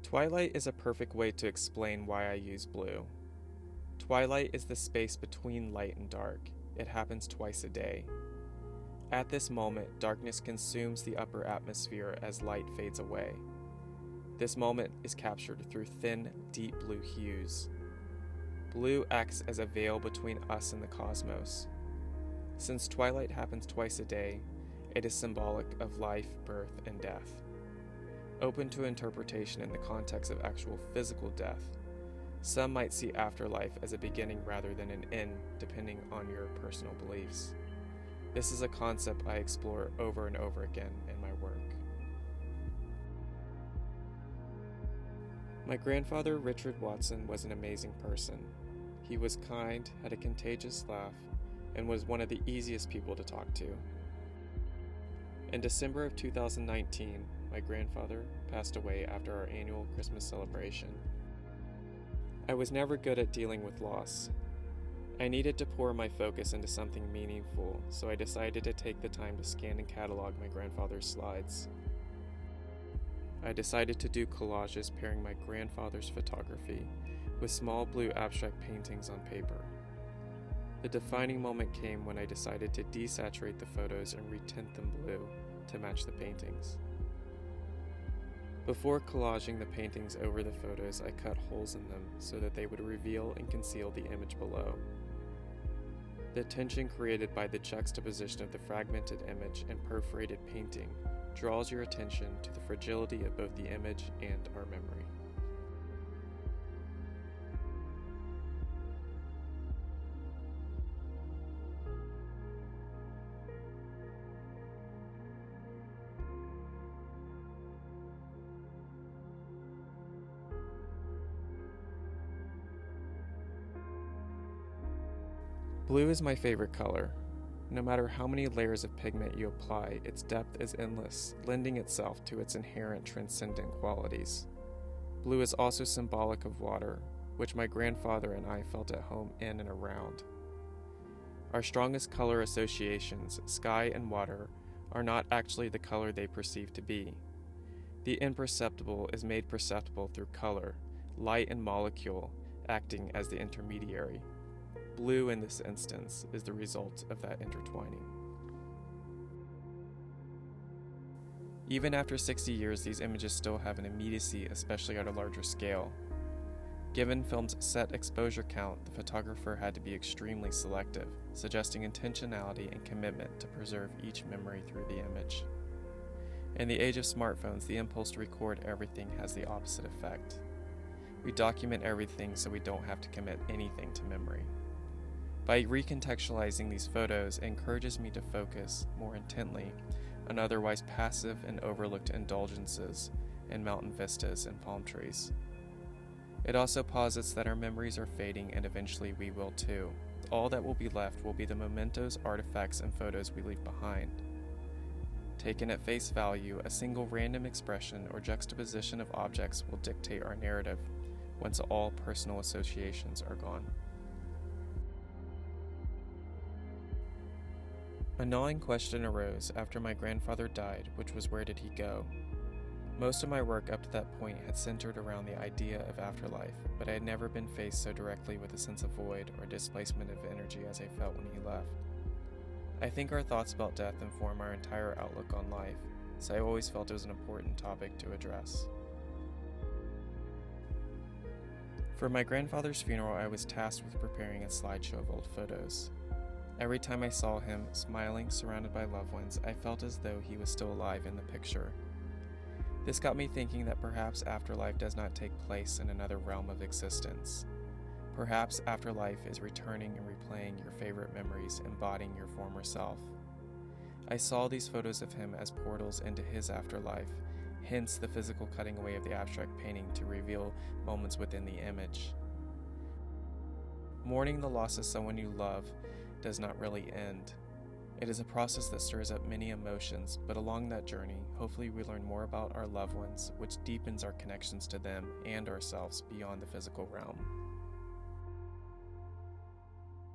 Twilight is a perfect way to explain why I use blue. Twilight is the space between light and dark. It happens twice a day. At this moment, darkness consumes the upper atmosphere as light fades away. This moment is captured through thin, deep blue hues. Blue acts as a veil between us and the cosmos. Since twilight happens twice a day, it is symbolic of life, birth, and death. Open to interpretation in the context of actual physical death, some might see afterlife as a beginning rather than an end, depending on your personal beliefs. This is a concept I explore over and over again in my work. My grandfather, Richard Watson, was an amazing person. He was kind, had a contagious laugh, and was one of the easiest people to talk to. In December of 2019, my grandfather passed away after our annual Christmas celebration. I was never good at dealing with loss. I needed to pour my focus into something meaningful, so I decided to take the time to scan and catalog my grandfather's slides. I decided to do collages pairing my grandfather's photography with small blue abstract paintings on paper. The defining moment came when I decided to desaturate the photos and retint them blue to match the paintings. Before collaging the paintings over the photos, I cut holes in them so that they would reveal and conceal the image below. The tension created by the juxtaposition of the fragmented image and perforated painting draws your attention to the fragility of both the image and our memory. Blue is my favorite color. No matter how many layers of pigment you apply, its depth is endless, lending itself to its inherent transcendent qualities. Blue is also symbolic of water, which my grandfather and I felt at home in and around. Our strongest color associations, sky and water, are not actually the color they perceive to be. The imperceptible is made perceptible through color, light and molecule acting as the intermediary. Blue, in this instance, is the result of that intertwining. Even after 60 years, these images still have an immediacy, especially at a larger scale. Given film's set exposure count, the photographer had to be extremely selective, suggesting intentionality and commitment to preserve each memory through the image. In the age of smartphones, the impulse to record everything has the opposite effect. We document everything so we don't have to commit anything to memory. By recontextualizing these photos, it encourages me to focus more intently on otherwise passive and overlooked indulgences in mountain vistas and palm trees. It also posits that our memories are fading and eventually we will too. All that will be left will be the mementos, artifacts, and photos we leave behind. Taken at face value, a single random expression or juxtaposition of objects will dictate our narrative once all personal associations are gone. A gnawing question arose after my grandfather died, which was, where did he go? Most of my work up to that point had centered around the idea of afterlife, but I had never been faced so directly with a sense of void or displacement of energy as I felt when he left. I think our thoughts about death inform our entire outlook on life, so I always felt it was an important topic to address. For my grandfather's funeral, I was tasked with preparing a slideshow of old photos. Every time I saw him, smiling, surrounded by loved ones, I felt as though he was still alive in the picture. This got me thinking that perhaps afterlife does not take place in another realm of existence. Perhaps afterlife is returning and replaying your favorite memories, embodying your former self. I saw these photos of him as portals into his afterlife, hence the physical cutting away of the abstract painting to reveal moments within the image. Mourning the loss of someone you love does not really end. It is a process that stirs up many emotions, but along that journey, hopefully we learn more about our loved ones, which deepens our connections to them and ourselves beyond the physical realm.